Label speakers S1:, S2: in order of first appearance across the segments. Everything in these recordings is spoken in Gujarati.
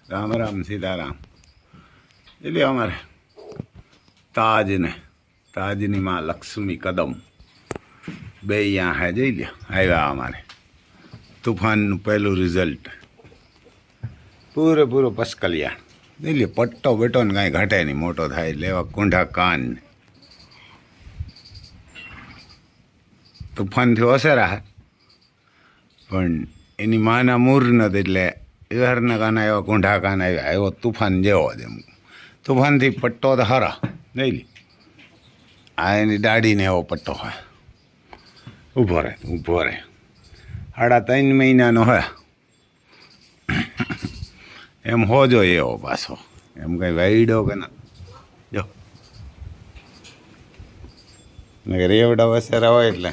S1: राम राम सीताराम। એટલે અમારે તાજની માં લક્ષ્મી કદમ બે અહીંયા હે જઈ લ્યો આવ્યા અમારે તૂફાનનું પહેલું રિઝલ્ટ પૂરેપૂરો પસકલિયા જઈ લ્યો પટ્ટો બેટો ને કાંઈ ઘટે નહીં મોટો થાય લેવા કુંઢા કાન તૂફાનથી ઓસેરા હે પણ એની માના મૂર નથી એટલે એવારના કાન આવ્યા કુંઢા કાન આવ્યા એવો તૂફાન જેવો જ એમ તૂફાનથી પટ્ટો તો હરા જઈ લે આ એની દાઢીને એવો પટ્ટો હોય ઊભો રહે 3.5 મહિનાનો હોય એમ હોજો એવો પાછો એમ કંઈ વાઈડો કે ના જો રેવડા વસેરા હોય એટલે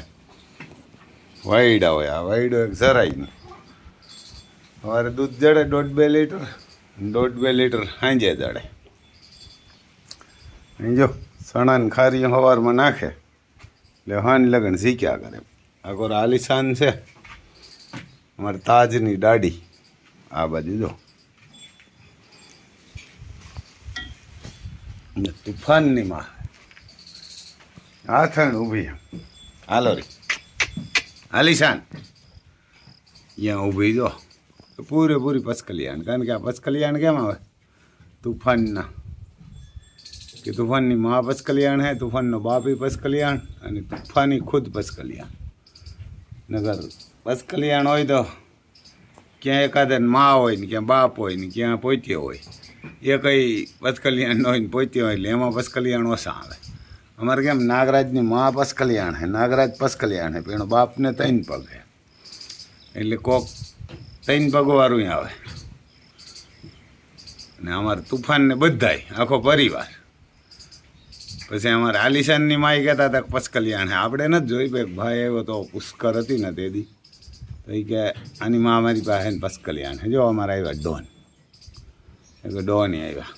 S1: વાઈડા હોય આ વાઈડો એક જરાય નહીં સવારે દૂધ જડે 1.5-2 લીટર સાંજે જડે જો સણાને ખારી સવારમાં નાખે એટલે હાન લગન શીખ્યા કરે આ કોર આલિશાન છે અમારે તાજની દાઢી આ બાજુ જો તૂફાનની માં હાથણ ઊભી હાલો રે આલિશાન અહીંયા ઊભી જો પૂરેપૂરી પસકલિયાણ કારણ કે આ પસકલિયાણ કેમ આવે તૂફાનના કે તૂફાનની મા પસકલિયાણ હે તૂફાનનો બાપી પસકલિયાણ અને તૂફાની ખુદ પસકલિયાણ નગર પસકલિયાણ હોય તો ક્યાં એકાદે મા હોય ને ક્યાં બાપ હોય ને ક્યાં પોત્યો હોય એ કંઈ પસકલિયાણ હોય ને પોત્યો હોય એટલે એમાં પસકલિયાણ ઓછા આવે અમારે કેમ નાગરાજની મા પસકલિયાણ હે નાગરાજ પસકલિયાણ હે પણ એનો બાપને 3 પગ હે એટલે કોક 3 પગવાળું આવે ને અમારે તૂફાનને બધાય આખો પરિવાર પછી અમારે આલિશાનની માઈ કહેતા હતા પસકલિયાણ હે આપણે નથી જોઈ ભાઈ આવ્યો તો પુષ્કર હતી ને તેથી તો એ કે આની માં અમારી પાસે પસકલિયાણ હે જો અમારે આવ્યા ડોન ડોની આવ્યા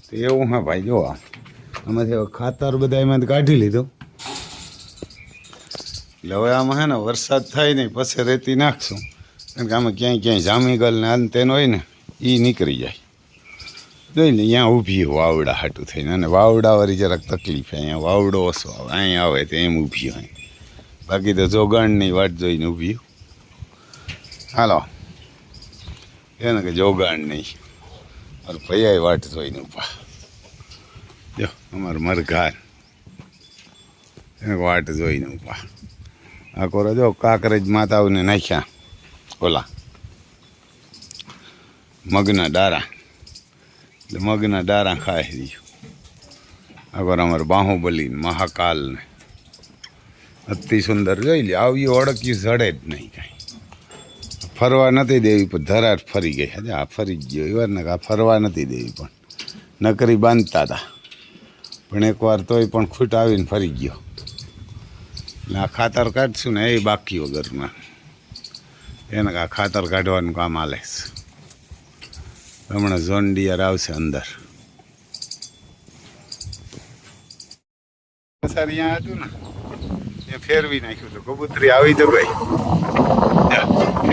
S1: તો એવું હા ભાઈ જો આમાંથી ખાતર બધા એમાંથી કાઢી લીધું એટલે હવે આમાં હે ને વરસાદ થાય નહીં પછી રેતી નાખશું કારણ કે આમાં ક્યાંય જામીગલ ને આન તેનો હોય ને એ નીકળી જાય જોઈ ને અહીંયા ઊભી વાવડા હાટું થઈને અને વાવડાવાળી જરાક તકલીફ અહીંયા વાવડો ઓછો આવે અહીં આવે તો એમ ઊભી હોય બાકી તો જોગાણની વાટ જોઈને ઊભી હાલો એને કે જોગાણ નહીં મારું ભૈયાએ વાટ જોઈને ઊભા જો અમારું મરઘાર એને વાટ જોઈને ઊભા આ કોરો જો કાંકરેજ માતાઓને નાખ્યા ઓલા મગના ડારા એટલે મગના ડારા ખાઈ દીધું આ કોર અમારે બાહુબલી મહાકાલને અતિ સુંદર જોઈ લે આવી ઓળખ્યું જડે જ નહીં કાંઈ ફરવા નથી દેવી પણ ધરાર ફરી ગઈ હજે આ ફરી ગયો એવાર ને આ ફરવા નથી દેવી પણ નકરી બાંધતા હતા પણ એકવાર તોય પણ ખૂટ આવીને ફરી ગયો એટલે આ ખાતર કાઢશું ને એ બાકી વગરમાં એને આ ખાતર કાઢવાનું કામ હાલે છે હમણાં ઝોન ડિયર આવશે અંદર સર અહીંયા હતું ને એ ફેરવી નાખ્યું હતું કબૂતરી આવી તો ગઈ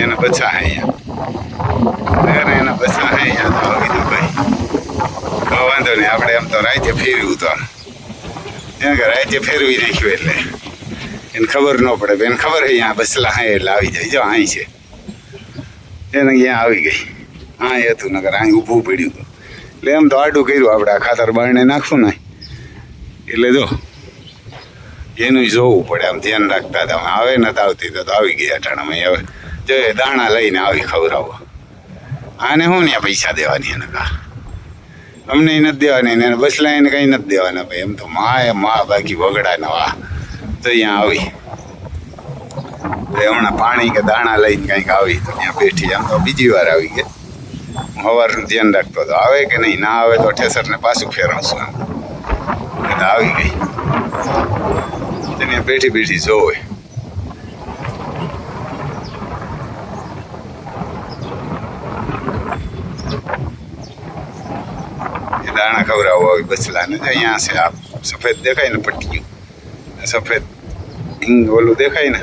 S1: એને બચા અહીંયા એના બચા અહીંયા તો આવી તો ગઈ વાંધો નહીં આપણે એમ તો રાતે ફેરવ્યું તો આમ એને કે રાતે ફેરવી નાખ્યું એટલે એને ખબર ન પડે એને ખબર અહીંયા બસલા હા એટલે આવી જાય જો અહીં છે એને અહીંયા આવી ગઈ હા એ હતું નગર અહીં ઊભું પડ્યું હતું એટલે એમ તો આડું કર્યું આપણે આ ખાતર બાળને નાખશું ને એટલે જો એનું જોવું પડે આમ ધ્યાન રાખતા હતા આવે નથી આવતી તો આવી ગઈ અટાણામાં હવે જો દાણા લઈને આવી ખવડાવો આને શું ને પૈસા દેવાની એને કા અમને નથી દેવાની એને બસલા એને કંઈ નથી દેવાના ભાઈ એમ તો મા બાકી વગડા નવા તો અહીંયા આવી હમણાં પાણી કે દાણા લઈને કંઈક આવી તો ત્યાં બેઠી આમ તો બીજી વાર આવી ગઈ હું સવારનું ધ્યાન રાખતો હતો આવે કે નહીં ના આવે તો ઠેસરને પાછું ફેરવશું આમ એ તો આવી ગઈ ત્યાં બેઠી જોવે એ દાણા ખવડાવો આવી બચલાને અહીંયા છે આ સફેદ દેખાય ને પટ્ટીયું સફેદ ઓલું દેખાય ને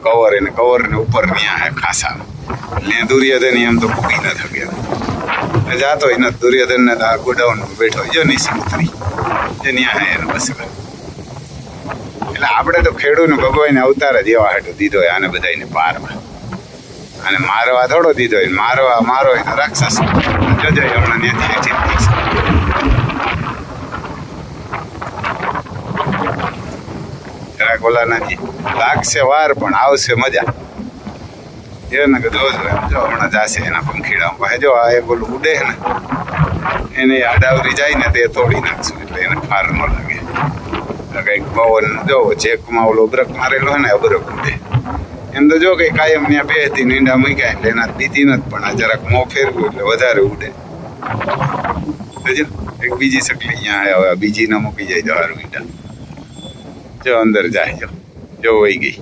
S1: કવર એને કવર ને ઉપર ત્યાં હે ખાસા એટલે દુર્યોધન એમ તો પૂરી ન શકે જાતો હોય ને દુર્યોધન ને આ ગોડાઉનમાં બેઠો જો નીચે ઉતરી જે ન્યા એને બસ એટલે આપણે તો ખેડૂતને ભગવાન અવતાર જ એવા હાટું દીધો હોય આને બધાને પારવા અને મારવા થોડો દીધો હોય મારવા મારો હોય તો રાક્ષસ જોજો હમણાં ત્યાંથી હેઠી જરાક ઓલા નથી લાગશે વાર પણ આવશે મજા એને જોજો એમ જો હમણાં જશે એના પંખીડા પાસે જો આ એક ઓલું ઉડે ને એને આડાવરી જાય ને તે તોડી નાખશું એટલે એને ફાર ન લાગે કંઈક પવન જો ચેકમાં ઓલો અબરક મારેલો હોય ને અબરક ઉડે એમ તો જો કંઈ કાયમ ત્યાં બેસતી નીંડા મૂક્યા એટલે એના દીધી નથી પણ આ જરાક મોં ફેરવ્યું એટલે વધારે ઉડે જો એક બીજી સકલી અહીંયા હવે બીજી ના મૂકી જાય તો હારું ઈંડા જો અંદર જાય જો વહી ગઈ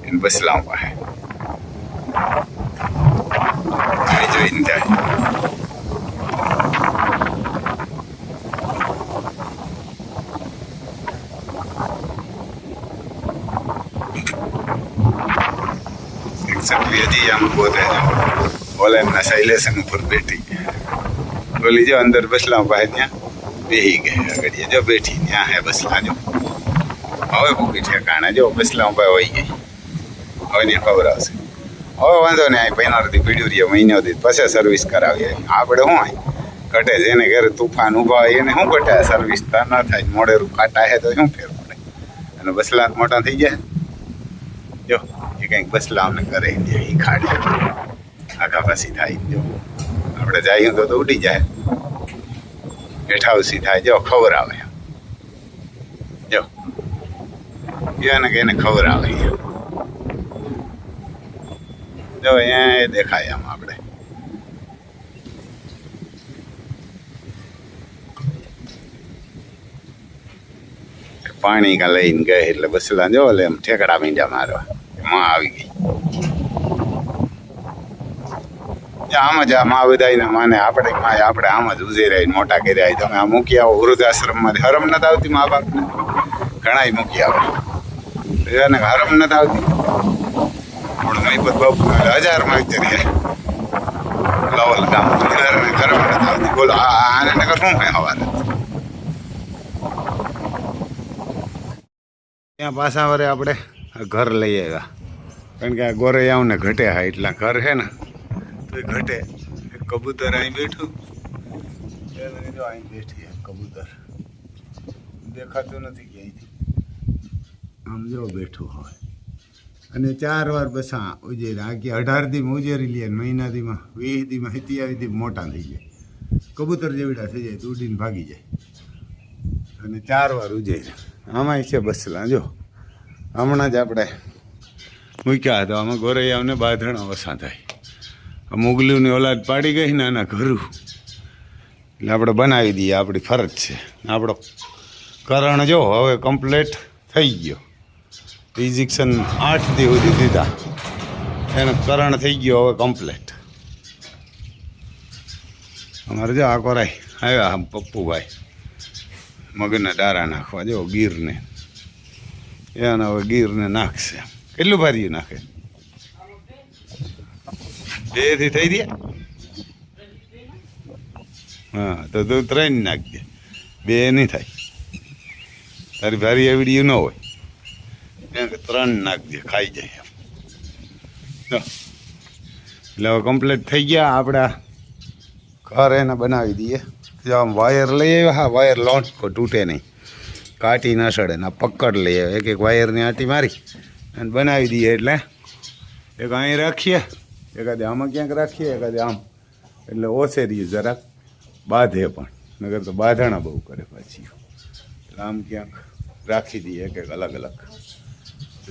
S1: એને બસલામ પાસે જોઈને જાય સકલી હજી આમ પોતે ઓલા એમના શૈલેષન ઉપર બેઠી બોલી જો અંદર બસલા પાસે ત્યાં બેસી ગઈ આગળ જો બેઠી ત્યાં હે બસલા જો હવે ભૂખી ઠેકાણે જો બસલા પાસે વહી ગઈ હવે ને ખબર આવશે હવે વાંધો ને આ પૈનારથી પીડ્યું રહીએ મહિનોથી પછી સર્વિસ કરાવીએ આપણે શું હોય ઘટે છે એને ઘરે તુફાન ઊભા હોય એને શું ઘટે સર્વિસ તો ન થાય મોડેરું કાટા હે તો શું ફેર પડે અને બસલા મોટા થઈ જાય જો એ કંઈક બસલા અમને કરે એ ખાડે આખા પાછી થાય જો આપણે જઈએ તો ઉડી જાય હેઠાવસી થાય જો ખબર આવે જો એને કે એને ખબર આવે જો અહીંયા એ દેખાય આમ આપણે પાણી કા લઈને ગઈ એટલે બસલા જો એમ ઠેકડા મીંડા મારવા માં આવી ગઈ આમ જ આ માં બધાને માને આપણે આમ જ ઉજે રહી મોટા કર્યા તમે આ મૂકી આવો વૃદ્ધાશ્રમમાં હરમ નથી આવતી મા બાપને ઘણા મૂકી આવે એને હરમ નથી આવતી પણ મહીપત બાપુ 1000 અત્યારે લવલ ગામ હરમ નથી આવતી બોલો આને નગર શું હોય હવારે ત્યાં પાછા વરે આપણે ઘર લઈ આવ્યા કારણ કે આ ગોરૈયાઓને ઘટે હા એટલા ઘર છે ને તો એ ઘટે કબૂતર અહીં બેઠું એને જો અહીં બેઠી કબૂતર દેખાતું નથી ક્યાંયથી આમ જો બેઠું હોય અને 4 વાર બસા ઉજેરી આખી 18 દી ઉજેરી લે મહિના દીમાં 20 દીમાં 27 દી મોટા થઈ જાય કબૂતર જેવડા થઈ જાય ઉડીને ભાગી જાય અને 4 વાર ઉજેરી આમાં છે બસલા જો હમણાં જ આપણે મૂક્યા હતા આમાં ગોરૈયાઓને બાંધણા વસા થાય મુગલીઓની ઓલાદ પાડી ગઈ ને આના ઘરું એટલે આપણે બનાવી દઈએ આપણી ફરજ છે આપણો કરણ જો હવે કમ્પ્લીટ થઈ ગયો ઇન્જેક્શન 8 દી સુધી દીધા એનો કરણ થઈ ગયો હવે કમ્પ્લીટ અમારે જો આ કોરાય આવ્યા આમ પપ્પુભાઈ મગના ડારા નાખવા જો ગીરને એને હવે ગીરને નાખશે કેટલું ભાર્યું નાખે 2 થી થઈ ગયા હા તો તું 3 નાખજે 2 નહીં થાય તારી ભારી એવડી ન હોય એમ કે 3 નાખજે ખાઈ જાય એટલે હવે કમ્પ્લીટ થઈ ગયા આપણા ઘર એને બનાવી દઈએ જો આમ વાયર લઈ આવ્યા હા વાયર લોન્ચ તૂટે નહીં કાટી ન સડે ને પકડ લઈ આવે એક વાયરની આંટી મારી અને બનાવી દઈએ એટલે એક અહીં રાખીએ એકાદે આમાં ક્યાંક રાખીએ એકાદે આમ એટલે ઓછે રહીએ જરાક બાંધે પણ નગર તો બાંધણા બહુ કરે પાછી એટલે આમ ક્યાંક રાખી દઈએ એક અલગ અલગ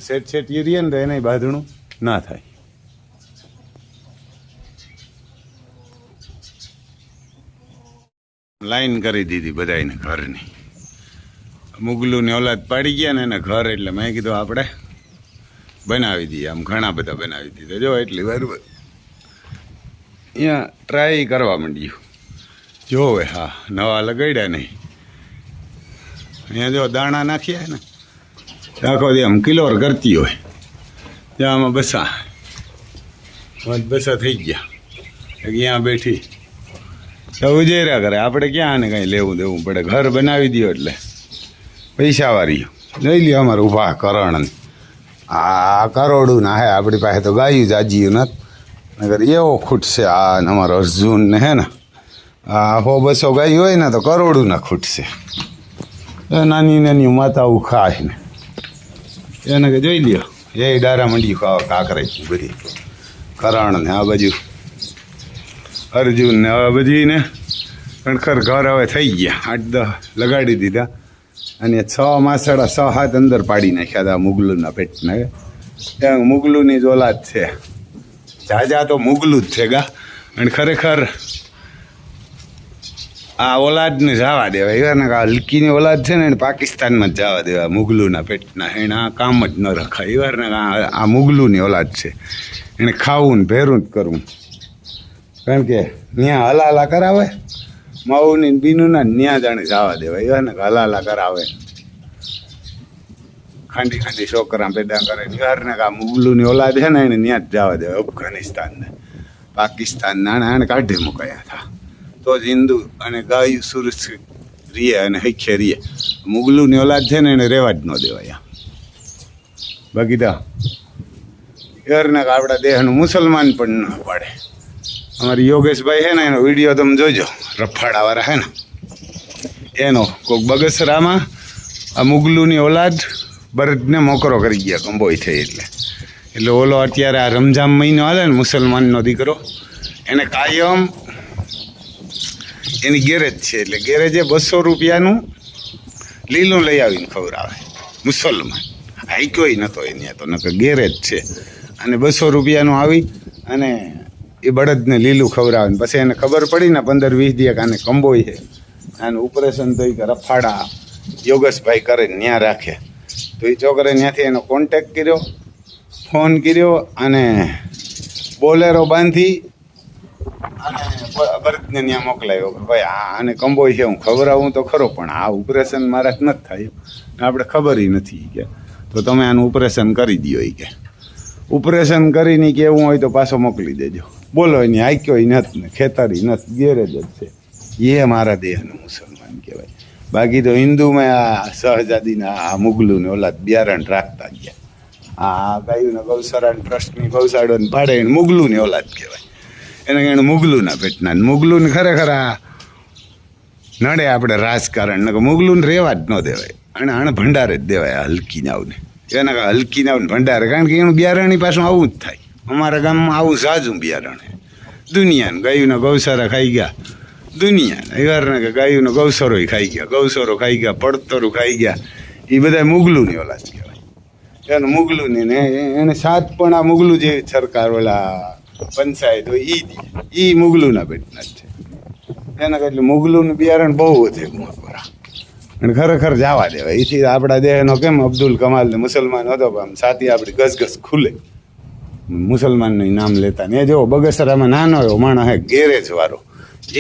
S1: સેટ રહીએ ને તો એને બાંધણું ના થાય લાઈન કરી દીધી બધાને ઘરની મુગલુની ઓલાદ પાડી ગયા ને એને ઘર એટલે મેં કીધું આપણે બનાવી દઈએ આમ ઘણા બધા બનાવી દીધા જો એટલી વાર અહીંયા ટ્રાય કરવા માંડ્યું જોવે હા નવા લગાડ્યા નહીં અહીંયા જો દાણા નાખ્યા ને આખો દી આમ કિલોર કરતી હોય ત્યાં આમાં બસા બસા થઈ ગયા અહીંયા બેઠી ઉજેર્યા કરે. આપણે ક્યાં આને કાંઈ લેવું દેવું પડે. ઘર બનાવી દો એટલે પૈસાવાળી લઈ લ્યો અમારે ઊભા કરણ. આ કરોડું ના હે આપણી પાસે તો ગાયું જાજીયું નથી નગર એવો ખૂટશે. આ અમારો અર્જુન ને હે ને આ 100-200 ગાયું હોય ને તો કરોડું ના ખૂટશે. નાની નાની માતાઓ ખાય ને એને કે જોઈ લ્યો એ ડારા મંડી ખાવા કાંકરાઈ બધી કરણ ને આ બાજુ અર્જુન ને હવે બધી ને ખણખર ઘર હવે થઈ ગયા 8-10 લગાડી દીધા અને 6 માસડા 6-7 અંદર પાડી નાખ્યા હતા મુગલુના પેટના. ત્યાં મુગલુની જ ઓલાદ છે. જાજા તો મુગલું જ છે ગા. અને ખરેખર આ ઓલાદને જવા દેવાય. એવા ને હલકીની ઓલાદ છે ને એને પાકિસ્તાનમાં જ જવા દેવા મુગલુના પેટના. એને આ કામ જ ન રખાય. એવા ને આ મુગલુની ઓલાદ છે. એને ખાવું ને ભેરું જ કરવું. કારણ કે ત્યાં હલાલા કરાવે માઉની બીનુના ન્યા જાણે જવા દેવાય. એવા ને હલાલા કરાવે ખાંડી ખાંડી છોકરા પેદા કરે. એવા ને આ મુગલુની ઓલાદ છે ને એને ત્યાં જ જવા દેવાય. અફઘાનિસ્તાનને પાકિસ્તાનને આને કાઢી મુકાયા હતા તો જ હિન્દુ અને ગાયું સુરક્ષિત રીએ અને હૈખે રીએ. મુગલુની ઓલાદ છે ને એને રહેવા જ ન દેવાય. બાકી તો એરને આપણા દેહનું મુસલમાન પણ ન પાડે. અમારી યોગેશભાઈ છે ને એનો વિડીયો તમે જોજો. રફાડાવાળા હે ને એનો કોઈક બગસરામાં આ મુગલુની ઓલાદ બરદને મોકરો કરી ગયા કંબોઈ થઈ એટલે ઓલો અત્યારે આ રમઝાન મહિનો હાલે ને મુસલમાનનો દીકરો એને કાયમ એની ગેરેજ છે. એટલે ગેરેજે 200 રૂપિયાનું લીલું લઈ આવીને ખવડાવે મુસલમાન. હાઈક્યોય નહોતો એની તો નકર ગેરેજ છે. અને 200 રૂપિયાનું આવી અને એ બળદને લીલું ખવડાવે ને પછી એને ખબર પડી ને 15-20 દિવસ આને કંબોઈ છે આનું ઓપરેશન તો કે રફાડા યોગેશભાઈ કરે ત્યાં રાખે. તો એ છોકરે ત્યાંથી એનો કોન્ટેક કર્યો, ફોન કર્યો અને બોલેરો બાંધી અને બળદને ત્યાં મોકલાયો કે ભાઈ આને કંબોઈ છે હું ખવડાવું તો ખરો પણ આ ઓપરેશન મારા નથી થાય આપણે ખબર નથી કે તો તમે આનું ઓપરેશન કરી દો. એ કે ઓપરેશન કરીને કે એવું હોય તો પાછો મોકલી દેજો. બોલો એની આક્યો નથી ને ખેતરી નથી ગેરેજ જ છે. એ મારા દેહનું મુસલમાન કહેવાય. બાકી તો હિન્દુમાં આ શહજાદીના આ મુગલુને ઓલાદ બિયારણ રાખતા ગયા. આ ગાયુંના ગૌશાળા ટ્રસ્ટની ગૌશાળાને ભાડે એને મુગલુની ઓલાદ કહેવાય. એને મુગલુના પેટના મુગલુને ખરેખર આ નડે આપણે રાજકારણ ને મુગલુને રહેવા જ ન દેવાય. અને આને ભંડારે જ દેવાય આ હલકીનાવને. એના હલકીનાવને ભંડારે કારણ કે એનું બિયારણની પાછું આવું જ થાય. અમારા ગામમાં આવું ઝાઝું બિયારણ દુનિયાને ગાયુંના ગૌશાળા ખાઈ ગયા દુનિયાને એવારને કે ગાયુંનો ગૌસરો ખાઈ ગયા ગૌસરો ખાઈ ગયા પડતરું ખાઈ ગયા. એ બધા મુગલુની ઓલાદ કહેવાય. એનું મુગલુની ને એને સાત પણ આ મુગલું જે સરકાર ઓલા પંચાયત હોય એ મુગલુના પેટના જ છે. એના એટલે મુગલુનું બિયારણ બહુ વધે ગુમાપરા અને ખરેખર જવા દેવાય. એથી આપણા દેહનો કેમ અબ્દુલ કમાલ ને મુસલમાન હતો આમ છાતી આપણી ગસગસ ખુલે મુસલમાનનું નામ લેતા. ને જો બગસરામાં નાનો એવો માણસ હે ગેરેજ વાળો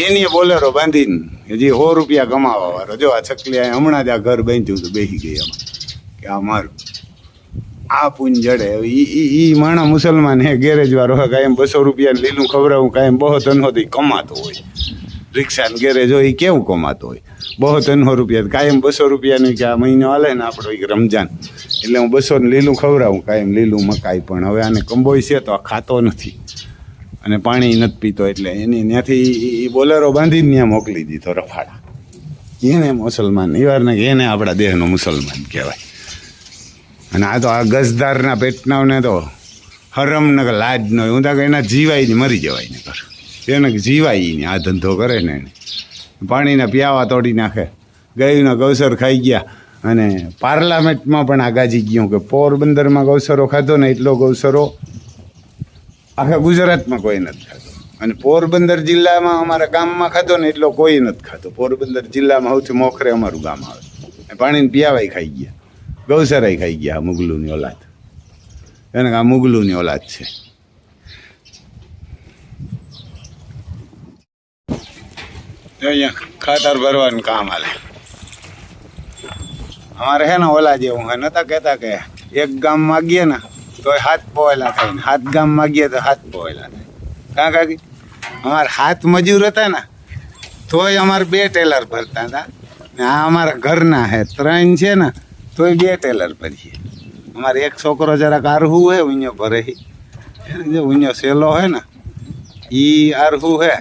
S1: એની બોલેરો બાંધીને હજી 100 રૂપિયા કમાવા વાળો. જો આ છકલી હમણાં જ આ ઘર બાંધ્યું હતું બેસી ગઈ એમાં કે આ મારું આ પૂન જડે. એ માણસ મુસલમાન હે ગેરેજ વાળો હે. કાયમ 200 રૂપિયા લીલું ખવડાવું કાયમ બહુ તનહો કમાતો હોય. રિક્ષા ને ગેરેજ હોય એ કેવું કમાતો હોય. બહુ 300 રૂપિયા કાયમ 200 રૂપિયાનું કે આ મહિનો હાલે ને આપણો એક રમજાન એટલે હું 200 ને લીલું ખવડાવું કાયમ લીલું મકાઈ. પણ હવે આને કંબોઈ છે તો આ ખાતો નથી અને પાણી નથી પીતો એટલે એની ત્યાંથી બોલેરો બાંધીને ત્યાં મોકલી દીધો રફાડા. એને મુસલમાન એવારને એને આપણા દેહનો મુસલમાન કહેવાય. અને આ તો આ ગસદારના પેટનાને તો હરમ ને લાજ ન હોય. હું તો એના જીવાય ને મરી જવાય ને કર એને જીવાય ને આ ધંધો કરે ને એને પાણીના પ્યાવા તોડી નાખે. ગાયના ગૌસર ખાઈ ગયા અને પાર્લામેન્ટમાં પણ આ ગાજી ગયું કે પોરબંદરમાં ગૌસરો ખાધો ને એટલો ગૌસરો આખા ગુજરાતમાં કોઈ નથી ખાતો. અને પોરબંદર જિલ્લામાં અમારા ગામમાં ખાધો ને એટલો કોઈ નથી ખાતો. પોરબંદર જિલ્લામાં સૌથી મોખરે અમારું ગામ આવે. પાણીને પિયાવાય ખાઈ ગયા ગૌસરાય ખાઈ ગયા. આ મુગલુની ઓલાદ એને આ મુગલુની ઓલાદ છે. અહીંયા ખાતર ભરવાનું કામ હાલે. અમારે હે ને ઓલા જેવું નતા કહેતા કે એક ગામમાં ગયા ને તોય 7 પોયેલા થાય ને 7 ગામ માગીએ તો 7 પોયેલા થાય. કાં કાકી અમારે 7 મજૂર હતા ને તોય અમારે 2 ટેલર ભરતા હતા ને આ અમારા ઘરના હે 3 છે ને તોય 2 ટેલર ભરીએ. અમારે એક છોકરો જરાક આરહું હે ઉഞ്ഞો ભરે જે ઉഞ്ഞો સેલો હે ને એ આરહું હે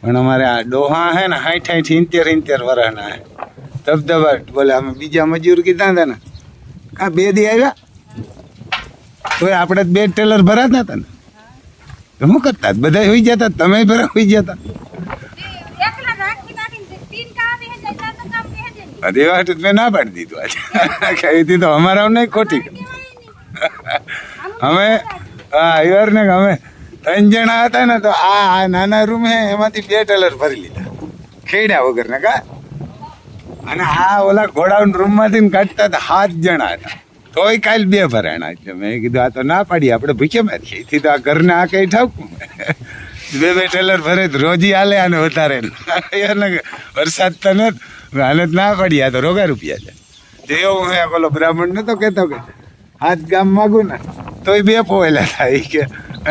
S1: પણ અમારે આ ડોહા હે ને 60 70 વર્ષના હે ધબધબાટ બોલે. અમે બીજા મજૂર કીધા હતા ને કાં 2 દી આવ્યા તોય આપણે 2 ટેલર ભરાતા હતા ને તો શું કરતા બધા હોઈ જતા તમે ભરા હોઈ જતા બધી વાત મેં ના પાડી દીધું આજે કહીથી તો અમારા નહીં ખોટી અમે હા ઈવર ને અમે 3 જણા હતા ને તો આ નાના રૂમ હે એમાંથી 2 ટેલર ભરી લીધા ખેડ્યા વગર ને કા અને આ ઓલા ગોડાઉન રૂમમાંથી કાઢતા હતા 7 જણા હતા તોય કાલ 2 ભરાણા. એટલે મેં કીધું આ તો ના પાડી આપણે ભૂખે મારીએ એથી તો આ ઘરને આ કઈ ઠાવકું 2 ટેલર ભરે તો રોજી હાલે આને વધારે વરસાદ તો નથી હાલત ના પડી. આ તો રોગા રૂપિયા છે જેવું હે ઓલો બ્રાહ્મણ નતો કહેતો કે 7 ગામ માગું ને તોય 2 પોયેલા થાય કે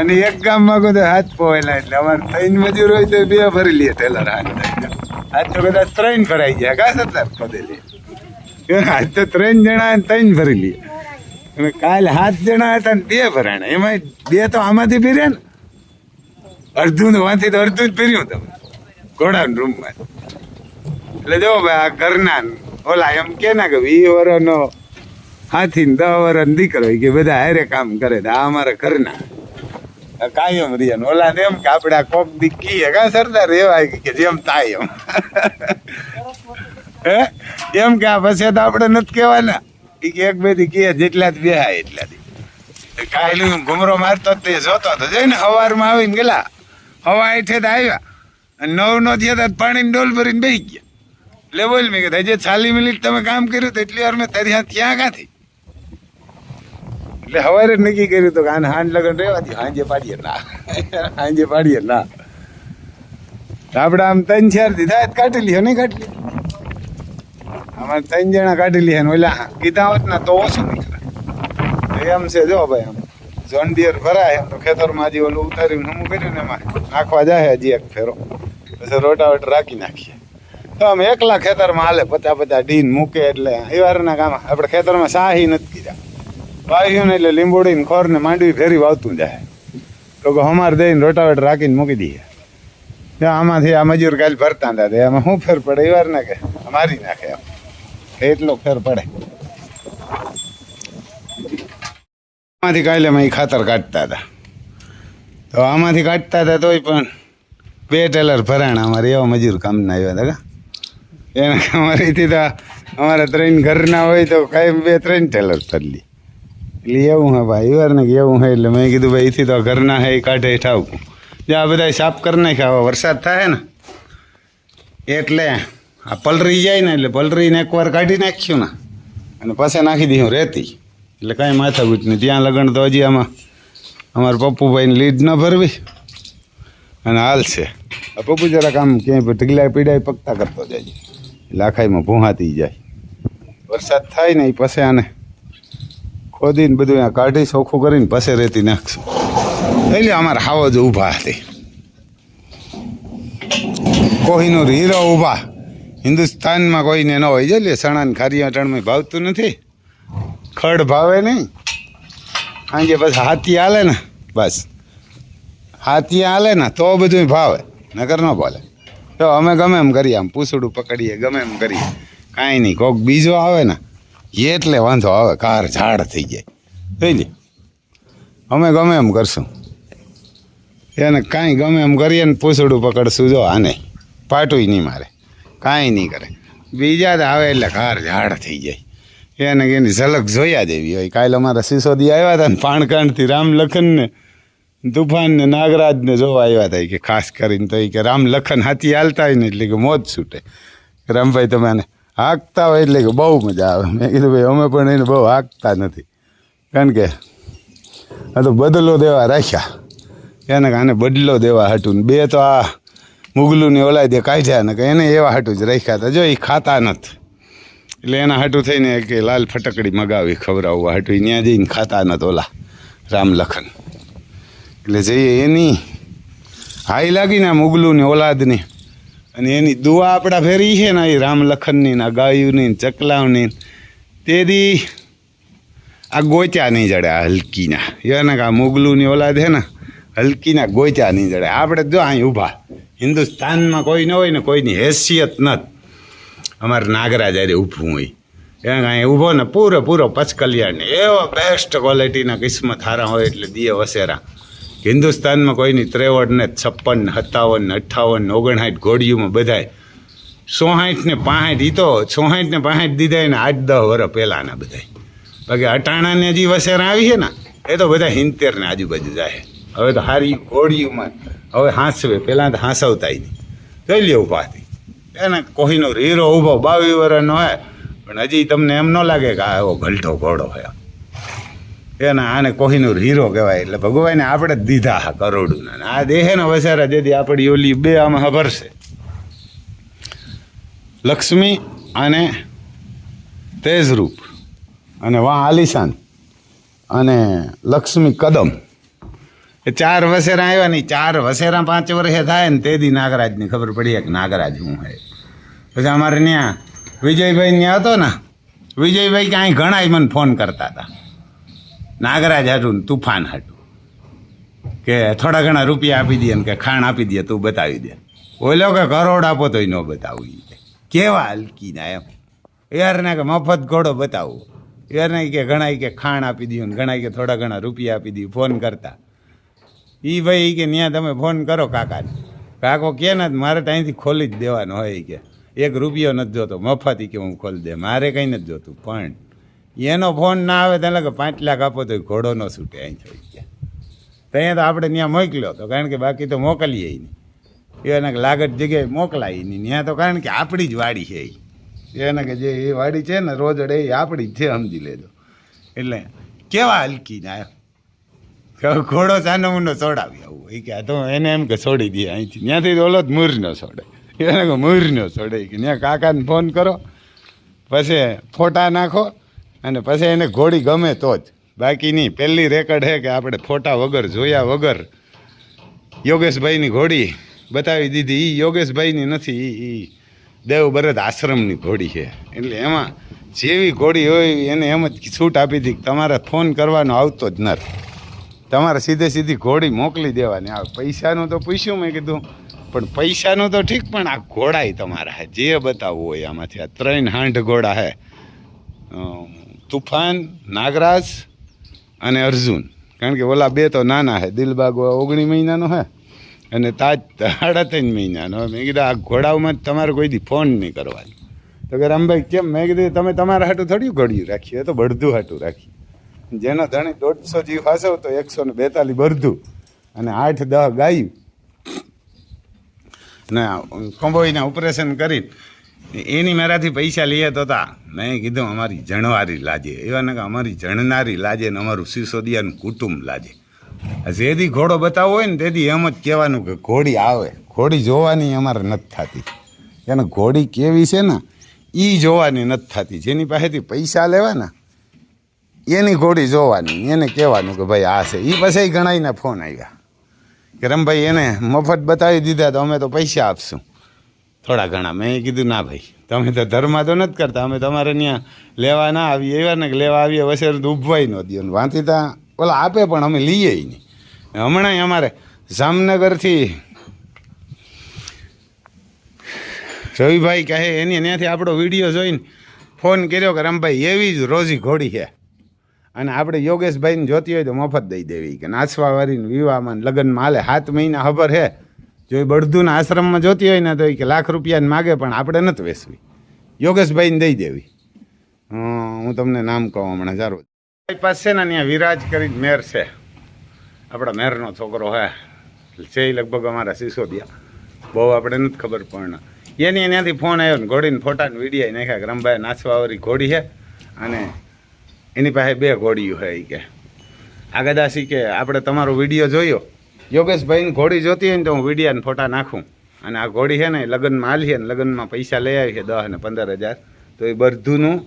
S1: અને 1 ગામ માગું તો 7 પોયેલા. એટલે અમારે 3 મજૂર હોય તો 2 ભરી લઈએ ટેલર. આજ તો કદાચ 3 ભરાઈ ગયા કા સરદાર ખોદેલી આજ તો 3 જણા 3 ભરી લઈએ અને કાલે 7 જણા હતા ને 2 ભરાણા એમાં 2 તો આમાંથી પીર્યા ને અડધું વાંથી તો અડધું જ પીર્યું તમે ઘોડાના રૂમમાં. એટલે જો ભાઈ આ ઘરના ઓલા એમ કે ના કે 20 વર્ષનો હાથી ને 10 વર્ષનો દીકરો કે બધા હારે કામ કરે આ અમારા ઘરના કાયમ રહ્યા. ઓલા એમ કે આપણે આ કોક દી કીએ કા સરદાર એવા કે જેમ થાય એમ હે એમ કે આ પછી તો આપણે નથી કહેવાના એ કે 1 2 દી કીએ જેટલા જ બેહાય એટલાથી. કાયલું ઘુમરો મારતો તે જોતો હતો જોઈને સવારમાં આવીને ગયેલા હવા હેઠે તો આવ્યા અને 9 નો થયા તો પાણીની ડોલ ભરીને બેસી ગયા. એટલે બોલ મેં કીધું હજી 40 મિનિટ તમે કામ કર્યું તો એટલી વાર મેં તારી હાથ ત્યાં ક્યાંથી. એટલે સવારે નક્કી કર્યું તો કે આને હાંજ લગન રહેવા દે હાંજે પાડીએ ના હાંજે પાડીએ ના આપણે આમ 3-4 દી થાય કાઢી લઈએ નહીં કાઢી લઈએ અમારે 3 જણા કાઢી લઈએ ને ઓલા કીધા હોત ને તો ઓછું નીકળે એમ છે. જો ભાઈ આમ જોન ડિયર ભરાય એમ તો ખેતરમાં હજી ઓલું ઉતારીને હમું કર્યું ને એમાં નાખવા જાય હજી 1 ફેરો પછી રોટાવેટર રાખી નાખીએ તો આમ એકલા ખેતરમાં હાલે 50 ઢીન મૂકે. એટલે એવારના કામ આપણે ખેતરમાં સાહી નથી કીધા વાવ્યું ને એટલે લીંબોડી ને ખોર ને માંડવી ફેરી વાવતું જાય તો અમારે દઈને રોટાવેટર રાખીને મૂકી દઈએ. આમાંથી આ મજૂર કાલે ભરતા હતા એમાં શું ફેર પડે એવાર ને કે મારી નાખે એમ એટલો ફેર પડે. આમાંથી કાલે અમે ખાતર કાઢતા હતા તો આમાંથી કાઢતા હતા તોય પણ 2 ટેલર ભરાણા અમારે એવા મજૂર કામના આવ્યા હતા એને અમારીથી તો અમારા 3 ઘરના હોય તો કાંઈ 2-3 ટેલર ભરલી. એટલે એવું હે ભાઈ એવાર ને કે એવું હે એટલે મેં કીધું ભાઈ એથી તો ઘરના હે એ કાઢે ઠાવકું જે આ બધા સાફ કરી નાખ્યા. વરસાદ થાય ને એટલે આ પલરી જાય ને એટલે પલરીને એકવાર કાઢી નાખ્યું ને અને પછી નાખી દીધું રેતી એટલે કાંઈ માથાકૂટ નહીં. ત્યાં લગન તો હજી આમાં અમારા પપ્પુભાઈને લીડ ન ભરવી અને હાલશે. આ પપ્પુ જરાક આમ ક્યાંય ઢગલા પીડાય પગતા કરતો જાય એટલે આખાઈમાં ભૂહાતી જાય. વરસાદ થાય ને એ પછી આને ખોદીને બધું આ કાઢી ચોખ્ખું કરીને પછી રેતી નાખશું. એટલે અમારા હાવો જ ઊભા હતી કોહિનૂર હીરો ઊભા હિન્દુસ્તાનમાં કોઈને ન હોય. જો સણાને ખારિયાટણમાં ભાવતું નથી ખડ ભાવે નહીં. સાંજે બસ હાથી હાલે ને બસ હાથી હાલે ને તો બધું ભાવે નગર ન બોલે. તો અમે ગમે એમ કરીએ આમ પૂછડું પકડીએ ગમે એમ કરીએ કાંઈ નહીં. કોક બીજો આવે ને એટલે વાંધો આવે કાર ઝાડ થઈ જાય જોઈ લે. અમે ગમે એમ કરશું એને કાંઈ ગમે એમ કરીએ ને પૂછડું પકડશું જો આને પાટું નહીં મારે કાંઈ નહીં કરે. બીજા તો આવે એટલે કાર ઝાડ થઈ જાય એને એની ઝલક જોયા જેવી હોય. કાલે અમારા સિસોદી આવ્યા હતા ને પાણકાંડથી રામ લખન ને તુફાન ને નાગરાજ ને જોવા આવ્યા હતા કે ખાસ કરીને તો કે રામ લખન હાથી હાલતા હોય ને એટલે કે મોજ છૂટે. રામભાઈ તમે આને હાંકતા હોય એટલે કે બહુ મજા આવે. મેં કીધું ભાઈ અમે પણ એને બહુ હાંકતા નથી કારણ કે આ તો બદલો દેવા રાખ્યા એને આને બદલો દેવા હાટું ને 2 તો આ મુગલુંની ઓલાદે કાઢ્યા ને કે એને એવા હાટું જ રાખ્યા હતા. જો એ ખાતા નથી એટલે એના હાટું થઈને કે લાલ ફટકડી મગાવી ખવડાવવા હાટું ત્યાં જઈને ખાતા નથી ઓલા રામ લખન એટલે જઈએ એની હાઈ લાગીને આમ ઉગલું ઓલાદની અને એની દુઆ આપણા ફેરી છે ને એ રામ લખનની ને ગાયુની ને ચકલાવની તેથી આ ગોચા નહીં જડે આ હલકીના એને કે આ મુગલુની ઓલાદ છે ને હલકીના ગોચા નહીં જડે આપણે જો અહીં ઊભા હિન્દુસ્તાનમાં કોઈ ન હોય ને કોઈની હેસિયત નથી અમારે નાગરાજ આજે ઊભું હોય એને અહીં ઊભો ને પૂરો પચકલ્યાણ એવો બેસ્ટ ક્વોલિટીના કિસ્મત હારા હોય એટલે દિયે વસેરા હિન્દુસ્તાનમાં કોઈની 53 ને 56 ને 57 ને 58 ને 59 ઘોડીઓમાં બધાય 64 ને 65 એ તો 64 ને 65 દીધા ને 8-10 વર્ષ પહેલાંના બધાય બાકી અટાણાને હજી વસેરા આવી છે ને એ તો બધા 70 ને આજુબાજુ જાય હવે તો હારી ઘોડીઓમાં હવે હાંસવે પહેલાં તો હાંસવતા નહીં જોઈ લે ઊભાથી એને કોઈનો હીરો ઊભો 22 વર્ષનો હોય પણ હજી તમને એમ ન લાગે કે આ એવો ગલઢો ઘોડો હોય એને આને કોહિનૂર હીરો કહેવાય એટલે ભગવાને આપણે જ દીધા હા કરોડોના આ દેહેનો વસારા જેથી આપણી ઓલી બે આમાં ખબર છે લક્ષ્મી અને તેજરૂપ અને વાં આલિશાન અને લક્ષ્મી કદમ એ 4 વસેરા આવ્યા નહીં 4 વસેરા 5 વર્ષે થાય ને તેથી નાગરાજની ખબર પડી કે નાગરાજ શું હોય પછી અમારે ત્યાં વિજયભાઈ ત્યાં હતો ને વિજયભાઈ કાંઈ ઘણા મને ફોન કરતા હતા નાગરાજ હાટું ને તુફાન હાટું કે થોડા ઘણા રૂપિયા આપી દે ને કે ખાણ આપી દે તું બતાવી દે ઓલો કે કરોડ આપો તોય ન બતાવું કેવા હલકીના એમ યારને કે મફત ઘોડો બતાવું યારને કે ઘણા કે ખાણ આપી દઉં ને ઘણા કે થોડા ઘણા રૂપિયા આપી દઉં ફોન કરતા એ ભાઈ કે ત્યાં તમે ફોન કરો કાકાને કાકો કે ને મારે તો અહીંથી ખોલી જ દેવાનો હોય કે 1 રૂપિયો નથી જોતો મફત કે હું ખોલી દે મારે કંઈ નથી જોતું પણ એનો ફોન ના આવે તો કે 5 લાખ આપો તો ઘોડો ન છૂટે અહીં થઈ ગયા ત્યાં તો આપણે ત્યાં મોકલ્યો તો કારણ કે બાકી તો મોકલીએ નહીં એને લાગત જગ્યાએ મોકલાય નહીં ત્યાં તો કારણ કે આપણી જ વાડી છે એને કે જે એ વાડી છે ને રોજડે એ આપણી જ છે સમજી લેજો એટલે કેવા હલકી ના ઘોડો ચાનો મુંડો છોડાવી આવું એ કે તો એને એમ કે છોડી દે અહીંથી ત્યાંથી ઓલો જ મૂરનો છોડે એને કે મૂરનો છોડે કે ત્યાં કાકાને ફોન કરો પછી ફોટા નાખો અને પછી એને ઘોડી ગમે તો જ બાકી નહીં પહેલી રેકર્ડ છે કે આપણે ફોટા વગર જોયા વગર યોગેશભાઈની ઘોડી બતાવી દીધી એ યોગેશભાઈની નથી એ દેવ બરદ આશ્રમની ઘોડી છે એટલે એમાં જેવી ઘોડી હોય એને એમ જ છૂટ આપી હતી તમારે ફોન કરવાનો આવતો જ નથી તમારે સીધી ઘોડી મોકલી દેવાની આ પૈસાનું તો પૂછ્યું મેં કીધું પણ પૈસાનું તો ઠીક પણ આ ઘોડાય તમારા હે જે બતાવવું હોય આમાંથી આ 3 હાંડ ઘોડા હે તુફાન નાગરાજ અને અર્જુન કારણ કે ઓલા 2 તો નાના હે દિલબાગ 19 મહિનાનો હે અને તાજ 3.5 મહિનાનો મેં કીધું આ ઘોડાઓમાં તમારે કોઈ દી ફોન નહીં કરવાનો તો કે રામભાઈ કેમ મેં કીધું તમે તમારા હાટું થોડી ઘોડિયું રાખ્યું તો બળદું હાટું રાખ્યું જેનો ધણી 150 જીવ હાસવ તો 142 બળદું અને 8-10 ગાયું ને ખંભોઈને ઓપરેશન કરી એની મારાથી પૈસા લઈએ તો તા મેં કીધું અમારી જણવારી લાજે એવા ને કે અમારી જણનારી લાજે ને અમારું સિસોદિયાનું કુટુંબ લાજે જેથી ઘોડો બતાવવો હોય ને તેથી એમ જ કહેવાનું કે ઘોડી આવે ઘોડી જોવાની અમારે નથી થતી એને ઘોડી કેવી છે ને એ જોવાની નથી થતી જેની પાસેથી પૈસા લેવાના એની ઘોડી જોવાની એને કહેવાનું કે ભાઈ આ છે એ પછી ઘણાઈને ફોન આવ્યા કે રમભાઈ એને મફત બતાવી દીધા તો અમે તો પૈસા આપશું થોડા ઘણા મેં કીધું ના ભાઈ તમે તો ધર્મા તો નથી કરતા અમે તમારે ત્યાં લેવા ના આવીએ એવા ને કે લેવા આવીએ વસેર તો ઊભવાય ન દો વાંથી ત્યાં ઓલા આપે પણ અમે લઈએ નહીં હમણાં અમારે જામનગરથી રવિભાઈ કહે એની ત્યાંથી આપણો વિડીયો જોઈને ફોન કર્યો કે રમભાઈ એવી જ રોજી ઘોડી છે અને આપણે યોગેશભાઈને જોતી હોય તો મફત દઈ દેવી કે નાચવાવાળીને વિવાહમાં લગ્નમાં હાલે 7 મહિના ખબર છે જો એ બળદુના આશ્રમમાં જોતી હોય ને તો એ કે લાખ રૂપિયાને માગે પણ આપણે નથી વેચવી યોગેશભાઈને દઈ દેવી હું તમને નામ કહું હમણાં સારું પાસે છે ને ત્યાં વિરાજ કરીને મેર છે આપણા મેરનો છોકરો હે છે એ લગભગ અમારા સિસોદિયા બહુ આપણે નથી ખબર પણ એની ત્યાંથી ફોન આવ્યો ને ઘોડીને ફોટાને વિડીયો નાખ્યા કે રમભાઈ નાચવાવાળી ઘોડી છે અને એની પાસે 2 ઘોડીઓ છે એ કે આ કદાચી કે આપણે તમારો વિડીયો જોયો યોગેશભાઈની ઘોડી જોતી હોય ને તો હું વિડીયાને ફોટા નાખું અને આ ઘોડી છે ને લગ્નમાં હાલી છે ને લગ્નમાં પૈસા લઈ આવી છે 10 અને 15 હજાર તો એ બધુંનું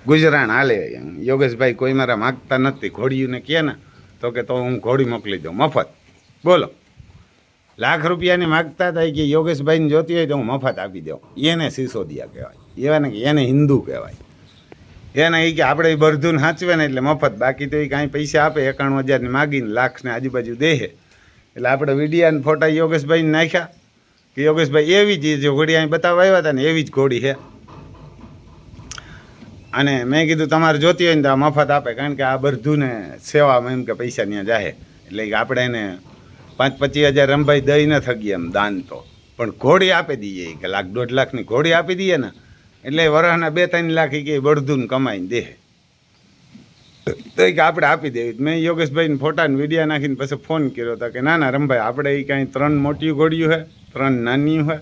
S1: ગુજરાન હાલે. યોગેશભાઈ કોઈ મારા માગતા નથી. ઘોડીઓને કહે ને તો કે તો હું ઘોડી મોકલી દઉં મફત. બોલો, લાખ રૂપિયાની માગતા હતા કે યોગેશભાઈને જોતી હોય તો હું મફત આપી દઉં. એને સિસોદિયા કહેવાય, એવાને કે એને હિન્દુ કહેવાય. એને એ કે આપણે બરધુન સાચવે ને એટલે મફત, બાકી તો એ કાંઈ પૈસા આપે 91,000ની માગીને લાખને આજુબાજુ દેહે. એટલે આપણે વિડીયા ને ફોટા યોગેશભાઈને નાખ્યા કે યોગેશભાઈ એવી જ જે ઘોડી અહીં બતાવવા આવ્યા હતા ને એવી જ ઘોડી છે. અને મેં કીધું તમારે જોતી હોય ને તો આ મફત આપે, કારણ કે આ બરધુને સેવામાં એમ કે પૈસા ત્યાં જાહે. એટલે કે આપણે એને 5-25,000 રમભાઈ દઈ ન થકી એમ દાન તો, પણ ઘોડી આપી દઈએ કે 1,00,000-1.5 લાખની ઘોડી આપી દઈએ ને એટલે વરસના 2-3 લાખ કે બળદુન કમાઈને દે. તો કે આપણે આપી દેવી. મેં યોગેશભાઈને ફોટા ને વિડીયા નાખીને પછી ફોન કર્યો હતો કે ના ના રમભાઈ આપણે એ કાંઈ 3 મોટી ઘોડીઓ છે, 3 નાની હોય,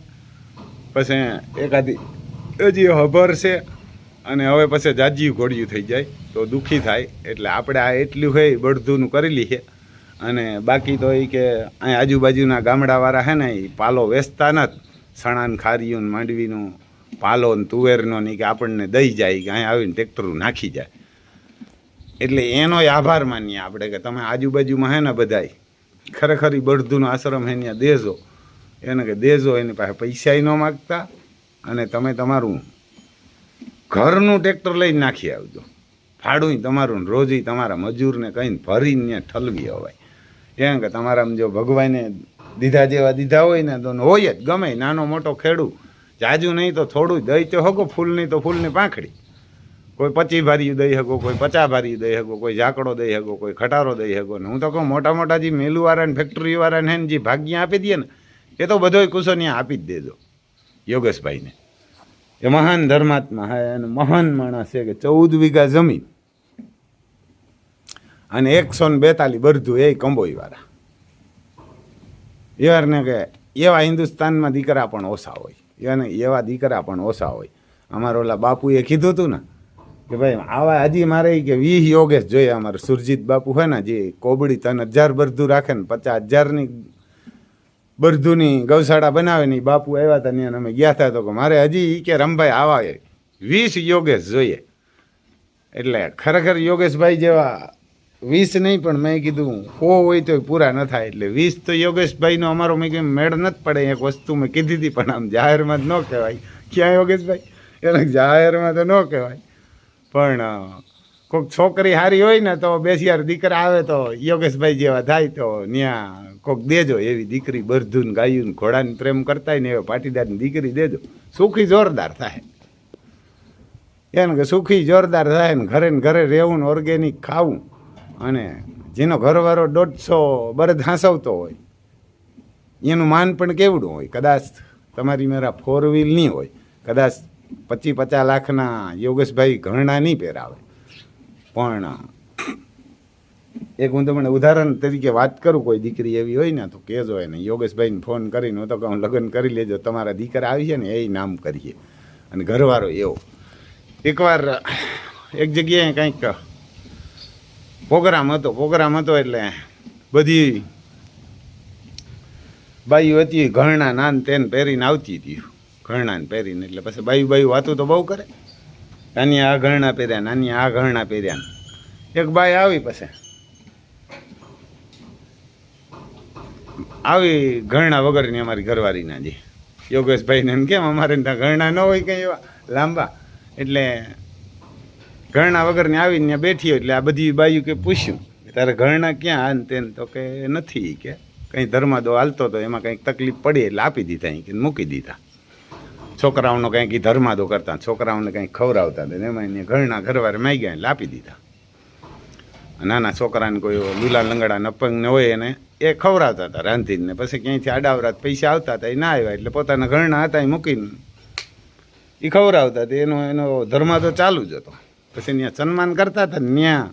S1: પછી એકાદી હજી હબર છે, અને હવે પછી જાજી ઘોડીયું થઈ જાય તો દુઃખી થાય. એટલે આપણે આ એટલું હોય બળદુનું કરી લઈએ. અને બાકી તો એ કે અહીં આજુબાજુના ગામડાવાળા છે ને એ પાલો વેચતા નથી, સણાને ખારીયું માંડવીનું પાલો ને તુવેરનો નહીં કે આપણને દઈ જાય કે અહીં આવીને ટ્રેક્ટરું નાખી જાય. એટલે એનોય આભાર માનીએ આપણે કે તમે આજુબાજુમાં હે ને બધાય ખરેખર એ બળદુનો આશ્રમ હે ત્યાં દેજો. એને કે દેજો, એની પાસે પૈસાય ન માગતા, અને તમે તમારું ઘરનું ટ્રેક્ટર લઈને નાખી આવજો. ભાડું તમારું, રોજ તમારા મજૂરને કહીને ભરીને ત્યાં ઠલવી અવાય. એમ કે તમારામાં જો ભગવાને દીધા જેવા દીધા હોય ને તો હોય જ, ગમે નાનો મોટો ખેડૂ, જાજુ નહીં તો થોડું દઈ તો હકો, ફૂલ નહીં તો ફૂલની પાંખડી. કોઈ 25 ભારીયું દઈ શકો, કોઈ 50 ભારીયું દઈ શકો, કોઈ ઝાકડો દઈ શકો, કોઈ ખટારો દઈ શકો. ને હું તો કહું મોટા મોટા જે મેલુવાળાને ફેક્ટરીવાળાને જે ભાગ્યા આપી દે ને એ તો બધોય કુસો ત્યાં આપી જ દેજો યોગેશભાઈને. એ મહાન ધર્માત્મા હે અને મહાન માણસ છે કે 14 વીઘા જમીન અને 142 બરધું એ કંબોઈવાળા. એવાને કે એવા હિન્દુસ્તાનમાં દીકરા પણ ઓછા હોય, એને એવા દીકરા પણ ઓછા હોય. અમારા ઓલા બાપુએ કીધું હતું ને કે ભાઈ આવા હજી મારે કે 20 યોગેશ જોઈએ. અમારે સુરજીત બાપુ હોય ને જે કોબડી 3,000 બરધું રાખે ને 50,000ની બરધુની ગૌશાળા બનાવે ને, બાપુ આવ્યા હતા ત્યાં અમે ગયા હતા તો કે મારે હજી કે રમભાઈ આવા 20 યોગેશ જોઈએ. એટલે ખરેખર યોગેશભાઈ જેવા 20 નહીં પણ મેં કીધું 100 હોય તો પૂરા ન થાય. એટલે 20 તો યોગેશભાઈનો અમારો મેં કીધું મેળ નથી પડે. એક વસ્તુ મેં કીધી હતી પણ આમ જાહેરમાં જ ન કહેવાય. ક્યાં યોગેશભાઈ એને જાહેરમાં તો ન કહેવાય, પણ કોઈક છોકરી સારી હોય ને તો 2-4 દીકરા આવે તો યોગેશભાઈ જેવા થાય તો ત્યાં કોઈક દેજો. એવી દીકરી બરધુન ગાયું ઘોડાને પ્રેમ કરતા હોય ને એવા પાટીદારની દીકરી દેજો. સુખી જોરદાર થાય. એને કે સુખી જોરદાર થાય ને ઘરે રહેવું ને ઓર્ગેનિક ખાવું. અને જેનો ઘરવાળો 150 બળદ હાંસવતો હોય એનું માન પણ કેવડું હોય. કદાચ તમારી મારા 4 વ્હીલ નહીં હોય, કદાચ 25-50 લાખના યોગેશભાઈ ઘરણા નહીં પહેરાવે. પણ એક હું તમને ઉદાહરણ તરીકે વાત કરું, કોઈ દીકરી એવી હોય ને તો કહેજો એને, યોગેશભાઈને ફોન કરીને હું તો કહું લગ્ન કરી લેજો, તમારા દીકરા આવી છે ને એ નામ કરીએ. અને ઘરવાળો એવો. એકવાર એક જગ્યાએ કંઈક પ્રોગ્રામ હતો એટલે બધી બાઈઓ હતી ઘરણા નાન તેન પહેરીને આવતી હતી, ઘરણાને પહેરીને. એટલે પછી બાઈ વાતું તો બહુ કરે, નાની આ ઘરણા પહેર્યા, નાની આ ઘરણા પહેર્યા. એક બાઈ આવી પછી આવી ઘરણા વગરની અમારી ઘરવાળીના જે યોગેશભાઈને એમ કેમ અમારે ત્યાં ઘરણા ન હોય કંઈ એવા લાંબા, એટલે ઘરણા વગરની આવીને ત્યાં બેઠી હોય. એટલે આ બધી બાયું કે પૂછ્યું તારે ઘરણા ક્યાં આન તેન, તો કે નથી, કે કંઈ ધર્માદો હાલતો હતો એમાં કંઈક તકલીફ પડી એટલે આપી દીધા, કે મૂકી દીધા. છોકરાઓનો કંઈક ધર્માદો કરતા, છોકરાઓને કંઈક ખવડાવતા હતા એમાં એને ઘરણા ઘરવારે માંગ્યા એટલે આપી દીધા. નાના છોકરાને કોઈ લીલા લંગડા નપંગને હોય એને એ ખવડાવતા હતા રાંધીને. પછી ક્યાંયથી આડાવરાત પૈસા આવતા હતા એ ના આવ્યા એટલે પોતાના ઘરણા હતા એ મૂકીને એ ખવડાવતા હતા. એનો ધર્માદો ચાલુ જ હતો. પછી ત્યાં સન્માન કરતા હતા ને ત્યાં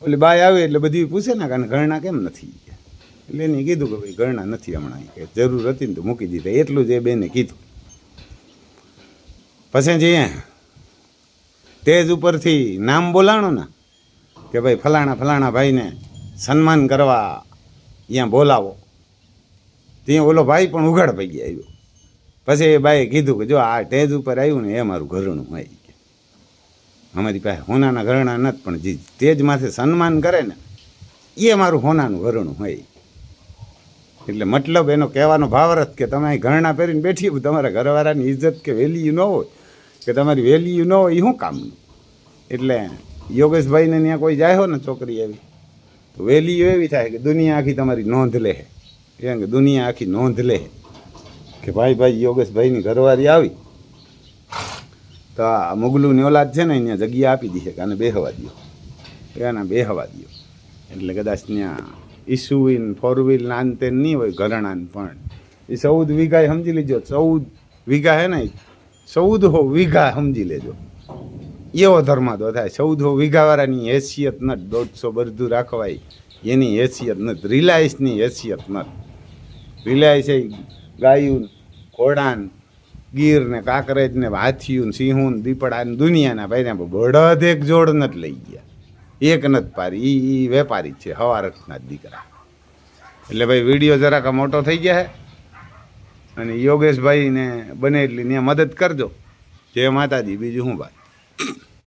S1: ઓલી બાઈ આવી એટલે બધી પૂછે ને કે ઘરણા કેમ નથી. એટલે એને કીધું કે ભાઈ ઘરણા નથી હમણાં, કે જરૂર હતી ને તો મૂકી દીધા, એટલું જ એ બેને કીધું. પછી જે સ્ટેજ ઉપરથી નામ બોલાણો ને કે ભાઈ ફલાણા ભાઈને સન્માન કરવા અહીંયા બોલાવો, ત્યાં ઓલો ભાઈ પણ ઉઘાડ પૈકી આવ્યો. પછી એ બાઈએ કીધું કે જો આ સ્ટેજ ઉપર આવ્યું ને એ મારું ઘરણું આવી. અમારી પાસે હોનાના ઘરણા નથી, પણ જે તેજમાંથી સન્માન કરે ને એ મારું હોનાનું ઘરણું હોય. એટલે મતલબ એનો કહેવાનો ભાવાર્થ કે તમે અહીં ઘરણા પહેરીને બેઠી તમારા ઘરવાળાની ઇજ્જત કે વેલ્યુ ન હોય કે તમારી વેલ્યુ ન હોય એ શું કામનું. એટલે યોગેશભાઈને ત્યાં કોઈ જાય હો ને છોકરી એવી તો વેલ્યુ એવી થાય કે દુનિયા આખી તમારી નોંધ લે, એમ કે દુનિયા આખી નોંધ લે કે ભાઈ યોગેશભાઈની ઘરવાળી આવી તો આ મુગલુની ઓલાદ છે ને અહીંયા જગ્યા આપી દીધી કે આને બેહવા દો, એના બેહવા દો. એટલે કદાચ ત્યાં ઈસુવીન 4 વ્હીલ નાનતે નહીં હોય ઘરણાને, પણ એ 14 વીઘા સમજી લેજો. 14 વીઘા હે ને 14 વીઘા સમજી લેજો. એવો ધર્માદો થાય. 14 વીઘાવાળાની હેસિયત નથી, 150 બરધું રાખવાય એની હેસિયત નથી, રિલાયન્સની હેસિયત નથી. રિલાયન્સ એ ગાયું ઘોડાન ગીર ને કાંકરેજ ને હાથીયું સિંહું દીપડા ને દુનિયાના ભાઈને બળદ એક જોડ નથી લઈ ગયા, એક નથી પારી. એ વેપારી છે હવારતના દીકરા. એટલે ભાઈ વિડીયો જરાક મોટો થઈ ગયા છે અને યોગેશભાઈને બને એટલી ત્યાં મદદ કરજો. જય માતાજી. બીજું શું ભાઈ.